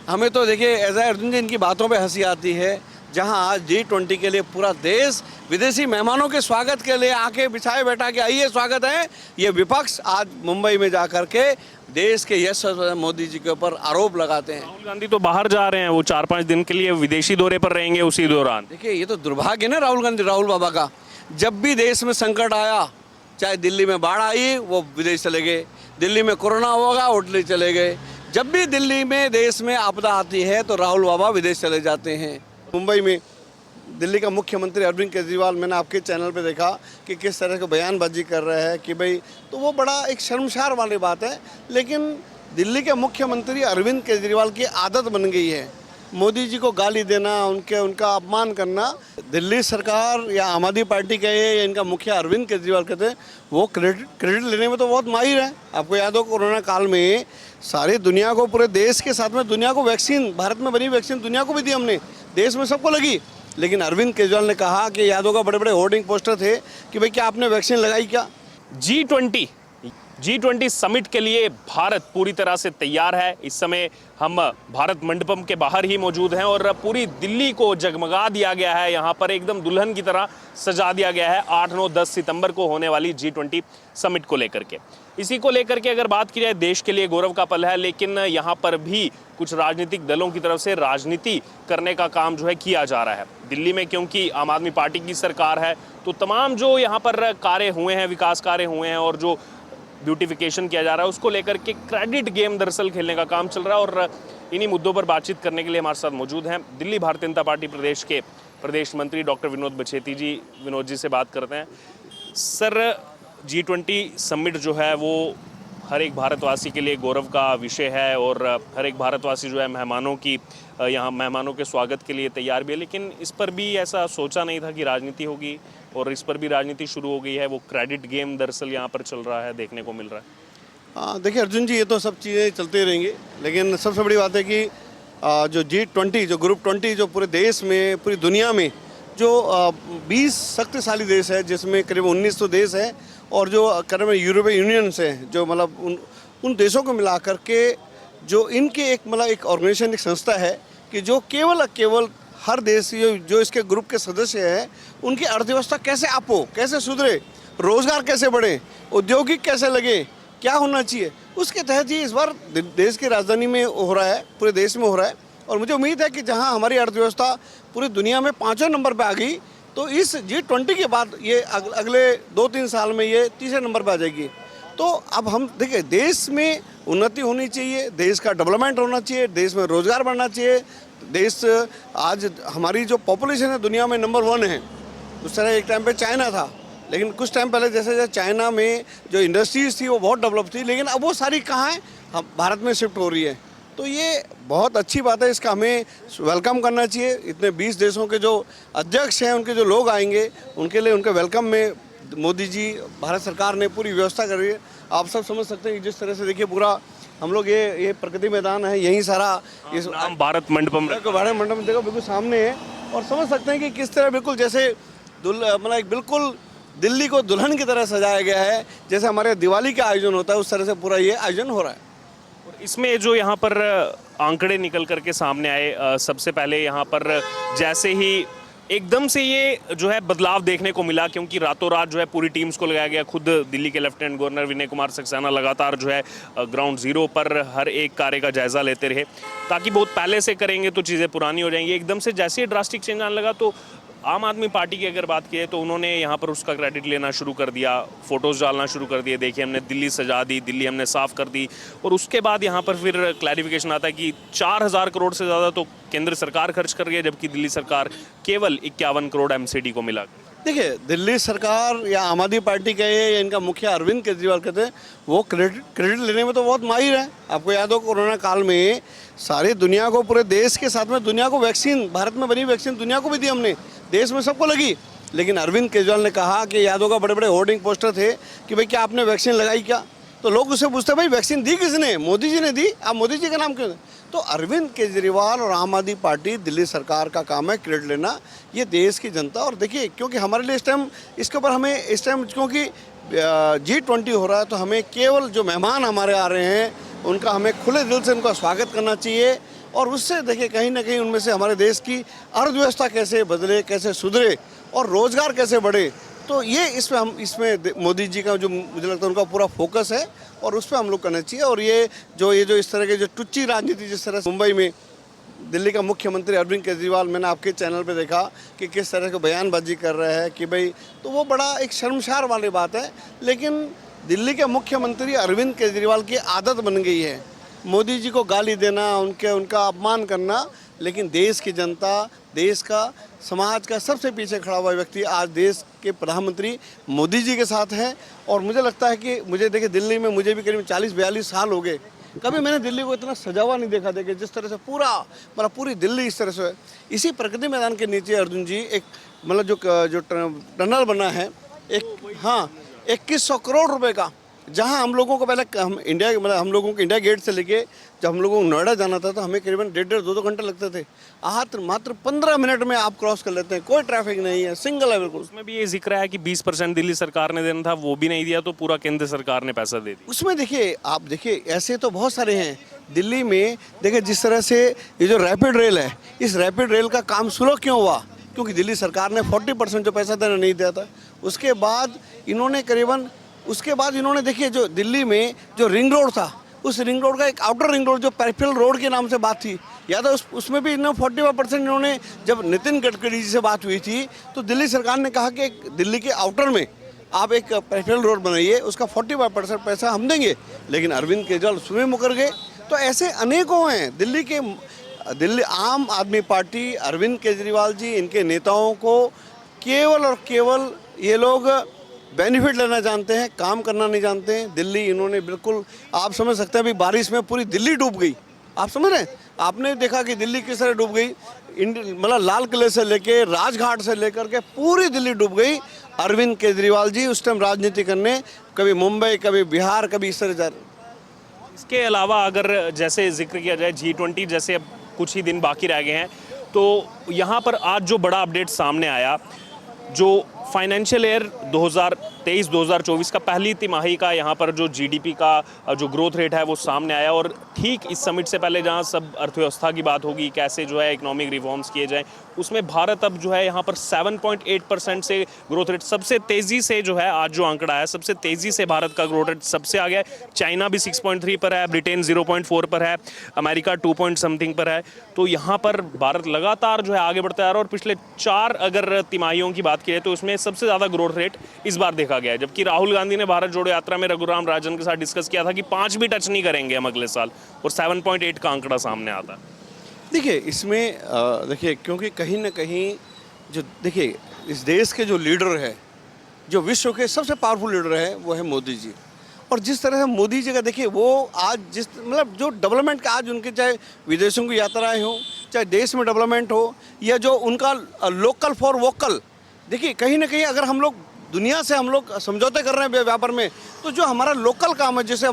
हमें तो देखिए ऐसा अर्जुन जी इनकी बातों पे हंसी आती है। जहां आज G20 के लिए पूरा देश विदेशी मेहमानों के स्वागत के लिए आके बिछाए बैठा के आइए स्वागत है, ये विपक्ष आज मुंबई में जाकर के देश के यश मोदी जी के ऊपर आरोप लगाते हैं। राहुल गांधी तो बाहर जा रहे हैं, वो 4-5 दिन के लिए विदेशी दौरे पर रहेंगे उसी दौरान। देखिए ये तो दुर्भाग्य है ना राहुल बाबा का। जब भी देश में संकट आया, चाहे दिल्ली में बाढ़ आई वो विदेश चले गए, दिल्ली में कोरोना होगा वो दिल्ली चले गए। जब भी दिल्ली में देश में आपदा आती है तो राहुल बाबा विदेश चले जाते हैं। मुंबई में दिल्ली का मुख्यमंत्री अरविंद केजरीवाल, मैंने आपके चैनल पे देखा कि किस तरह की बयानबाजी कर रहे हैं कि भाई, तो वो बड़ा एक शर्मसार वाली बात है। लेकिन दिल्ली के मुख्यमंत्री अरविंद केजरीवाल की आदत बन गई है मोदी जी को गाली देना, उनका अपमान करना। दिल्ली सरकार या आम आदमी पार्टी कहे या इनका मुखिया अरविंद केजरीवाल कहते हैं, वो क्रेडिट लेने में तो बहुत माहिर है। आपको याद हो कोरोना काल में सारी दुनिया को, पूरे देश के साथ में दुनिया को वैक्सीन, भारत में बनी वैक्सीन दुनिया को भी दी हमने, देश में सबको लगी। लेकिन अरविंद केजरीवाल ने कहा कि याद होगा बड़े बड़े होर्डिंग पोस्टर थे कि भाई क्या आपने वैक्सीन लगाई क्या। G20 समिट के लिए भारत पूरी तरह से तैयार है। इस समय हम भारत मंडपम के बाहर ही मौजूद हैं और पूरी दिल्ली को जगमगा दिया गया है, यहाँ पर एकदम दुल्हन की तरह सजा दिया गया है 8, 9, 10 सितंबर को होने वाली G20 समिट को लेकर के। इसी को लेकर के अगर बात की जाए, देश के लिए गौरव का पल है, लेकिन यहाँ पर भी कुछ राजनीतिक दलों की तरफ से राजनीति करने का काम जो है किया जा रहा है। दिल्ली में क्योंकि आम आदमी पार्टी की सरकार है, तो तमाम जो यहाँ पर कार्य हुए हैं, विकास कार्य हुए हैं और जो ब्यूटिफिकेशन किया जा रहा है, उसको लेकर के क्रेडिट गेम दरअसल खेलने का काम चल रहा है। और इन्हीं मुद्दों पर बातचीत करने के लिए हमारे साथ मौजूद हैं दिल्ली भारतीय जनता पार्टी प्रदेश के प्रदेश मंत्री डॉक्टर विनोद बछेती जी। विनोद जी से बात करते हैं। सर, G20 समिट जो है वो हर एक भारतवासी के लिए गौरव का विषय है और हर एक भारतवासी जो है मेहमानों के स्वागत के लिए तैयार भी है, लेकिन इस पर भी ऐसा सोचा नहीं था कि राजनीति होगी और इस पर भी राजनीति शुरू हो गई है। वो क्रेडिट गेम दरअसल यहाँ पर चल रहा है, देखने को मिल रहा है। हाँ देखिए अर्जुन जी, ये तो सब चीज़ें चलती रहेंगी, लेकिन सबसे बड़ी बात है कि जो G20, जो ग्रुप 20, जो पूरे देश में, पूरी दुनिया में जो 20 शक्तिशाली देश है, जिसमें करीब 1900 देश है और जो करीब यूरोपीय यूनियन से, जो मतलब उन देशों को मिला करके जो इनके एक ऑर्गेनाइजेशन, एक संस्था है कि जो केवल हर देश जो इसके ग्रुप के सदस्य हैं उनकी अर्थव्यवस्था कैसे कैसे सुधरे, रोजगार कैसे बढ़े, औद्योगिक कैसे लगे, क्या होना चाहिए, उसके तहत ही इस बार देश की राजधानी में हो रहा है, पूरे देश में हो रहा है। और मुझे उम्मीद है कि जहां हमारी अर्थव्यवस्था पूरी दुनिया में 5वें नंबर पे आ गई, तो इस G20 के बाद ये अगले 2-3 साल में ये 3रे नंबर पे आ जाएगी। तो अब हम देखिए, देश में उन्नति होनी चाहिए, देश का डेवलपमेंट होना चाहिए, देश में रोजगार बढ़ना चाहिए। देश आज हमारी जो पॉपुलेशन है दुनिया में नंबर 1 है। उस तरह एक टाइम पे चाइना था, लेकिन कुछ टाइम पहले जैसे चाइना में जो इंडस्ट्रीज थी वो बहुत डेवलप थी, लेकिन अब वो सारी कहाँ है, हम भारत में शिफ्ट हो रही है। तो ये बहुत अच्छी बात है, इसका हमें वेलकम करना चाहिए। इतने 20 देशों के जो अध्यक्ष हैं, उनके जो लोग आएंगे, उनके लिए उनके वेलकम में मोदी जी, भारत सरकार ने पूरी व्यवस्था कर रही है। आप सब समझ सकते हैं कि जिस तरह से देखिए पूरा हम लोग ये प्रगति मैदान है, यहीं सारा इस भारत मंडपम देखो बिल्कुल सामने है, और समझ सकते हैं कि किस तरह बिल्कुल जैसे मतलब बिल्कुल दिल्ली को दुल्हन की तरह सजाया गया है। जैसे हमारे दिवाली का आयोजन होता है उस तरह से पूरा ये आयोजन हो रहा है। इसमें जो यहाँ पर आंकड़े निकल करके सामने आए, सबसे पहले यहाँ पर जैसे ही एकदम से ये जो है बदलाव देखने को मिला, क्योंकि रातों रात जो है पूरी टीम्स को लगाया गया। खुद दिल्ली के लेफ्टिनेंट गवर्नर विनय कुमार सक्सेना लगातार जो है ग्राउंड जीरो पर हर एक कार्य का जायजा लेते रहे, ताकि बहुत पहले से करेंगे तो चीज़ें पुरानी हो जाएंगी। एकदम से जैसे ही ड्रास्टिक चेंज आने लगा, तो आम आदमी पार्टी की अगर बात की है तो उन्होंने यहाँ पर उसका क्रेडिट लेना शुरू कर दिया, फोटोज़ डालना शुरू कर दिए, देखिए हमने दिल्ली सजा दी, दिल्ली हमने साफ़ कर दी। और उसके बाद यहाँ पर फिर क्लैरिफिकेशन आता है कि 4000 करोड़ से ज़्यादा तो केंद्र सरकार खर्च कर रही है, जबकि दिल्ली सरकार केवल 51 करोड़ MCD को मिला। देखिए, दिल्ली सरकार या आम आदमी पार्टी कहे या इनका मुखिया अरविंद केजरीवाल कहते हैं, वो क्रेडिट लेने में तो बहुत माहिर है। आपको याद हो कोरोना काल में सारी दुनिया को, पूरे देश के साथ में दुनिया को वैक्सीन, भारत में बनी वैक्सीन दुनिया को भी दी हमने, देश में सबको लगी। लेकिन अरविंद केजरीवाल ने कहा कि याद होगा बड़े बड़े होर्डिंग पोस्टर थे कि भाई क्या आपने वैक्सीन लगाई क्या। तो लोग उससे पूछते भाई वैक्सीन दी किसने, मोदी जी ने दी, आप मोदी जी का नाम क्यों। तो अरविंद केजरीवाल और आम आदमी पार्टी, दिल्ली सरकार का काम है क्रेडिट लेना, ये देश की जनता। और देखिए, क्योंकि हमारे लिए इस टाइम इसके ऊपर हमें इस टाइम क्योंकि G20 हो रहा है, तो हमें केवल जो मेहमान हमारे आ रहे हैं उनका हमें खुले दिल से उनका स्वागत करना चाहिए। और उससे देखिए कहीं ना कहीं उनमें से हमारे देश की अर्थव्यवस्था कैसे बदले, कैसे सुधरे और रोजगार कैसे बढ़े। तो ये इसमें मोदी जी का जो मुझे लगता है उनका पूरा फोकस है और उस पर हम लोग करना चाहिए। और ये जो इस तरह के जो टुच्ची राजनीति, जिस तरह से मुंबई में दिल्ली का मुख्यमंत्री अरविंद केजरीवाल, मैंने आपके चैनल पे देखा कि किस तरह की बयानबाजी कर रहे हैं कि भाई, तो वो बड़ा एक शर्मसार वाली बात है। लेकिन दिल्ली के मुख्यमंत्री अरविंद केजरीवाल की आदत बन गई है मोदी जी को गाली देना, उनका अपमान करना। लेकिन देश की जनता, देश का, समाज का सबसे पीछे खड़ा हुआ व्यक्ति आज देश के प्रधानमंत्री मोदी जी के साथ है। और मुझे लगता है कि मुझे देखिए दिल्ली में मुझे भी करीब 40-42 साल हो गए, कभी मैंने दिल्ली को इतना सजा हुआ नहीं देखा। देखिए जिस तरह से पूरी दिल्ली इस तरह से है। इसी प्रगति मैदान के नीचे अर्जुन जी एक मतलब जो टनल बना है, एक, हाँ, 2100 करोड़ रुपए का, जहां हम लोगों को पहले हम लोगों को इंडिया गेट से लेके जब हम लोगों को नोएडा जाना था तो हमें करीबन 1.5-2 घंटे लगते थे। आज मात्र 15 मिनट में आप क्रॉस कर लेते हैं, कोई ट्रैफिक नहीं है, सिंगल है बिल्कुल। उसमें भी ये जिक्र है कि 20% दिल्ली सरकार ने देना था, वो भी नहीं दिया, तो पूरा केंद्र सरकार ने पैसा दे दिया। उसमें देखिए आप देखिए ऐसे तो बहुत सारे हैं दिल्ली में। देखिए जिस तरह से ये जो रैपिड रेल है, इस रैपिड रेल का काम स्लो क्यों हुआ? क्योंकि दिल्ली सरकार ने 40% जो पैसा देना नहीं दिया था। उसके बाद इन्होंने देखिए जो दिल्ली में जो रिंग रोड था, उस रिंग रोड का एक आउटर रिंग रोड जो पेरिफेरल रोड के नाम से बात थी, या तो उसमें भी इन्होंने 45% इन्होंने, जब नितिन गडकरी जी से बात हुई थी तो दिल्ली सरकार ने कहा कि दिल्ली के आउटर में आप एक पेरिफेरल रोड बनाइए, उसका 45% पैसा हम देंगे। लेकिन अरविंद केजरीवाल उसमें मुकर गए। तो ऐसे अनेकों हैं दिल्ली आम आदमी पार्टी, अरविंद केजरीवाल जी, इनके नेताओं को केवल और केवल ये लोग बेनिफिट लेना जानते हैं, काम करना नहीं जानते हैं। दिल्ली इन्होंने बिल्कुल, आप समझ सकते हैं अभी बारिश में पूरी दिल्ली डूब गई। आप समझ रहे हैं? आपने देखा कि दिल्ली किस तरह डूब गई, मतलब लाल किले से लेके राजघाट से लेकर के पूरी दिल्ली डूब गई। अरविंद केजरीवाल जी उस टाइम राजनीति करने कभी मुंबई, कभी बिहार, कभी इस तरह जा रहे। इसके अलावा अगर जैसे जिक्र किया जाए G20 जैसे अब कुछ ही दिन बाकी रह गए हैं, तो यहाँ पर आज जो बड़ा अपडेट सामने आया, जो फाइनेंशियल ईयर 2023-2024 का पहली तिमाही का यहाँ पर जो जीडीपी का जो ग्रोथ रेट है वो सामने आया। और ठीक इस समिट से पहले जहाँ सब अर्थव्यवस्था की बात होगी, कैसे जो है इकोनॉमिक रिफॉर्म्स किए जाएं, उसमें भारत अब जो है यहाँ पर 7.8% से ग्रोथ रेट सबसे तेज़ी से जो है, आज जो आंकड़ा है सबसे तेज़ी से भारत का ग्रोथ रेट सबसे आ गया है। चाइना भी 6.3 पर है, ब्रिटेन 0.4 पर है, अमेरिका 2 पॉइंट समथिंग पर है। तो यहाँ पर भारत लगातार जो है आगे बढ़ता है। और पिछले 4 अगर तिमाहियों की बात की जाए तो उसमें सबसे ज़्यादा ग्रोथ रेट इस बार देखा गया है। जबकि राहुल गांधी ने भारत जोड़ो यात्रा में रघुराम राजन के साथ डिस्कस किया था कि 5 भी टच नहीं करेंगे हम अगले साल, और 7.8 का आंकड़ा सामने आता है। देखिए इसमें देखिए क्योंकि कहीं ना कहीं जो देखिए इस देश के जो लीडर है, जो विश्व के सबसे पावरफुल लीडर है, वो है मोदी जी। और जिस तरह से मोदी जी का देखिए वो आज जिस मतलब जो डेवलपमेंट का आज उनके, चाहे विदेशों की यात्राएं हो, चाहे देश में डेवलपमेंट हो, या जो उनका लोकल फॉर वोकल, देखिए कहीं ना कहीं अगर हम लोग दुनिया से हम लोग समझौते कर रहे हैं व्यापार में, तो जो हमारा लोकल काम है, जैसे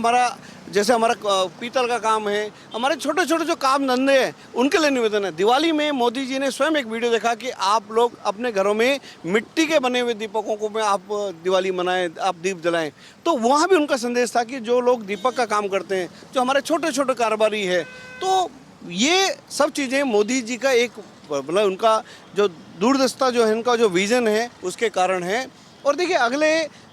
हमारा पीतल का काम है, हमारे छोटे छोटे जो काम धंधे हैं, उनके लिए निवेदन है। दिवाली में मोदी जी ने स्वयं एक वीडियो देखा कि आप लोग अपने घरों में मिट्टी के बने हुए दीपकों को में आप दिवाली मनाएं, आप दीप जलाएं। तो वहाँ भी उनका संदेश था कि जो लोग दीपक का काम करते हैं, जो हमारे छोटे छोटे कारोबारी है, तो ये सब चीज़ें मोदी जी का एक मतलब उनका जो दूरदर्शिता जो है, उनका जो विजन है, उसके कारण है। और देखिए अगले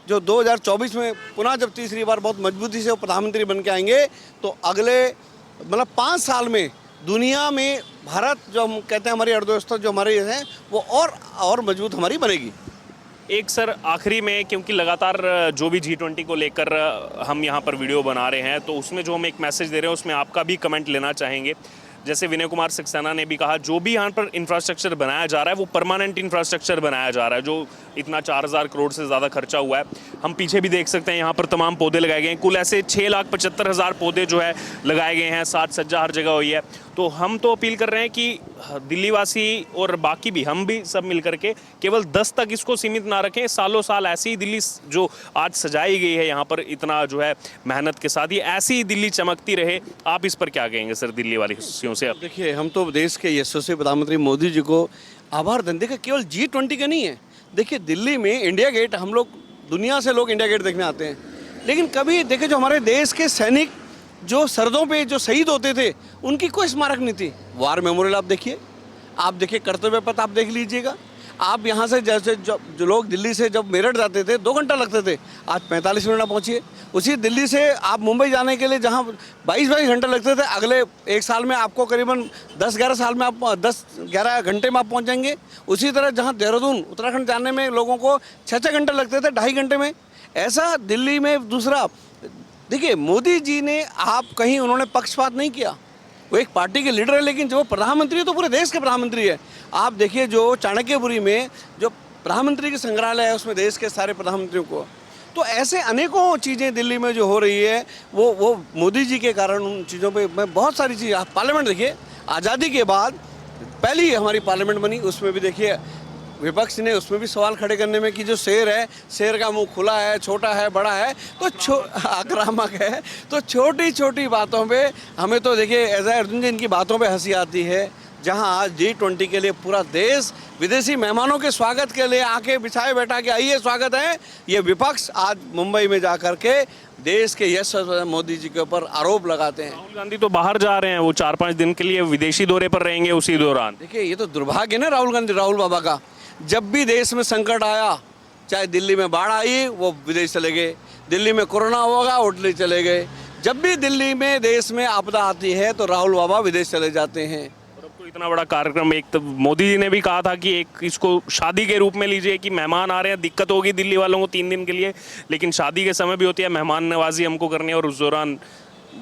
जो 2024 में पुनः जब तीसरी बार बहुत मजबूती से वो प्रधानमंत्री बन के आएंगे, तो अगले मतलब 5 साल में दुनिया में भारत, जो हम कहते हैं हमारी अर्थव्यवस्था जो हमारी है, वो और मजबूत हमारी बनेगी। एक सर आखिरी में, क्योंकि लगातार जो भी G20 को लेकर हम यहाँ पर वीडियो बना रहे हैं, तो उसमें जो हम एक मैसेज दे रहे हैं उसमें आपका भी कमेंट लेना चाहेंगे। जैसे विनय कुमार सक्सेना ने भी कहा, जो भी यहाँ पर इंफ्रास्ट्रक्चर बनाया जा रहा है वो परमानेंट इंफ्रास्ट्रक्चर बनाया जा रहा है, जो इतना 4000 करोड़ से ज़्यादा खर्चा हुआ है। हम पीछे भी देख सकते हैं, यहाँ पर तमाम पौधे लगाए गए हैं। कुल ऐसे 6,75,000 पौधे जो है लगाए गए हैं, साज सज्जा हर जगह हुई है। तो हम तो अपील कर रहे हैं कि दिल्ली वासी और बाकी भी, हम भी सब मिल करके केवल 10 तक इसको सीमित ना रखें। सालों साल ऐसी ही दिल्ली जो आज सजाई गई है यहाँ पर इतना जो है मेहनत के साथ, ये ऐसी ही दिल्ली चमकती रहे। आप इस पर क्या कहेंगे सर, दिल्ली वासियों से? देखिए हम तो देश के यशस्वी प्रधानमंत्री मोदी जी को आभार दें। देखिए केवल G20 का नहीं है, देखिए दिल्ली में इंडिया गेट, हम लोग दुनिया से लोग इंडिया गेट देखने आते हैं, लेकिन कभी देखिए जो हमारे देश के सैनिक जो सरहदों पे जो शहीद होते थे, उनकी कोई स्मारक नहीं थी। वार मेमोरियल आप देखिए कर्तव्य पथ आप देख लीजिएगा। आप यहाँ से जैसे जो लोग दिल्ली से जब मेरठ जाते थे 2 घंटा लगते थे, आज 45 मिनट में पहुँचिए। उसी दिल्ली से आप मुंबई जाने के लिए जहाँ 22-22 घंटे लगते थे, अगले 1 साल में आपको करीबन 10-11 साल में आप 10-11 घंटे में आप पहुँच जाएंगे। उसी तरह जहाँ देहरादून उत्तराखंड जाने में लोगों को 6-6 घंटे लगते थे, 2.5 घंटे में। ऐसा दिल्ली में दूसरा देखिए, मोदी जी ने आप कहीं उन्होंने पक्षपात नहीं किया। वो एक पार्टी के लीडर है, लेकिन जो प्रधानमंत्री है तो पूरे देश के प्रधानमंत्री है। आप देखिए जो चाणक्यपुरी में जो प्रधानमंत्री के संग्रहालय है, उसमें देश के सारे प्रधानमंत्रियों को, तो ऐसे अनेकों चीज़ें दिल्ली में जो हो रही है वो मोदी जी के कारण उन चीज़ों पे मैं बहुत सारी चीज़। आप पार्लियामेंट देखिए, आज़ादी के बाद पहली हमारी पार्लियामेंट बनी, उसमें भी देखिए विपक्ष ने उसमें भी सवाल खड़े करने में कि जो शेर है, शेर का मुंह खुला है, छोटा है, बड़ा है, तो आक्रामक है। तो छोटी छोटी बातों पे हमें तो देखिए ऐसा अर्जुन जी इनकी बातों पे हंसी आती है। जहां आज G20 के लिए पूरा देश विदेशी मेहमानों के स्वागत के लिए आके बिछाए बैठा के आइए स्वागत है, ये विपक्ष आज मुंबई में जा कर के देश के यश मोदी जी के ऊपर आरोप लगाते हैं। राहुल गांधी तो बाहर जा रहे हैं, वो 4-5 दिन के लिए विदेशी दौरे पर रहेंगे उसी दौरान। देखिए ये तो दुर्भाग्य है ना राहुल बाबा का। जब भी देश में संकट आया, चाहे दिल्ली में बाढ़ आई वो विदेश चले गए, दिल्ली में कोरोना होगा इटली चले गए। जब भी दिल्ली में देश में आपदा आती है तो राहुल बाबा विदेश चले जाते हैं। और अब तो इतना बड़ा कार्यक्रम, एक तो मोदी जी ने भी कहा था कि एक इसको शादी के रूप में लीजिए कि मेहमान आ रहे हैं, दिक्कत होगी दिल्ली वालों को 3 दिन के लिए, लेकिन शादी के समय भी होती है, मेहमान नवाजी हमको करनी है, और उस दौरान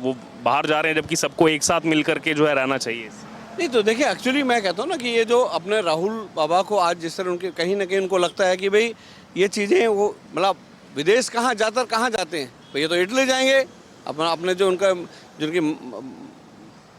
वो बाहर जा रहे हैं, जबकि सबको एक साथ मिल करके जो है रहना चाहिए। नहीं तो देखिए एक्चुअली मैं कहता हूँ ना कि ये जो अपने राहुल बाबा को आज जिस तरह उनके कहीं ना कहीं उनको लगता है कि भाई ये चीज़ें वो मतलब विदेश कहाँ जाते हैं, तो ये तो इटली जाएंगे, अपने जो जिनकी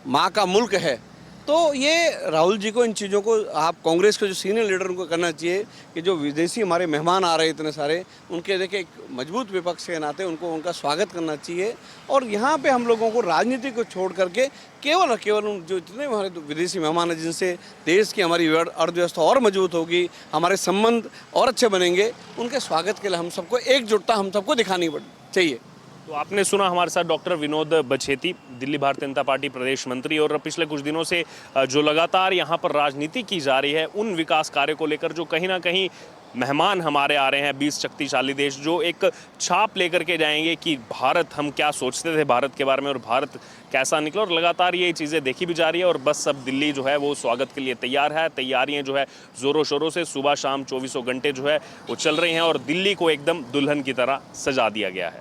माँ का मुल्क है। तो ये राहुल जी को इन चीज़ों को आप कांग्रेस के जो सीनियर लीडर उनको करना चाहिए कि जो विदेशी हमारे मेहमान आ रहे हैं इतने सारे, उनके देखिए एक मजबूत विपक्ष के नाते उनको उनका स्वागत करना चाहिए। और यहाँ पे हम लोगों को राजनीति को छोड़ करके केवल उन जो इतने हमारे विदेशी मेहमान हैं जिनसे देश की हमारी अर्थव्यवस्था और मजबूत होगी, हमारे संबंध और अच्छे बनेंगे, उनके स्वागत के लिए हम सबको एकजुटता हम सबको दिखानी चाहिए। तो आपने सुना हमारे साथ डॉक्टर विनोद बछेती, दिल्ली भारतीय जनता पार्टी प्रदेश मंत्री, और पिछले कुछ दिनों से जो लगातार यहाँ पर राजनीति की जा रही है उन विकास कार्यों को लेकर, जो कहीं ना कहीं मेहमान हमारे आ रहे हैं 20 शक्तिशाली देश, जो एक छाप लेकर के जाएंगे कि भारत, हम क्या सोचते थे भारत के बारे में और भारत कैसा निकला, और लगातार ये चीज़ें देखी भी जा रही है। और बस अब दिल्ली जो है वो स्वागत के लिए तैयार है, तैयारियां जो है ज़ोरों शोरों से सुबह शाम 24 घंटे जो है वो चल रही हैं, और दिल्ली को एकदम दुल्हन की तरह सजा दिया गया है।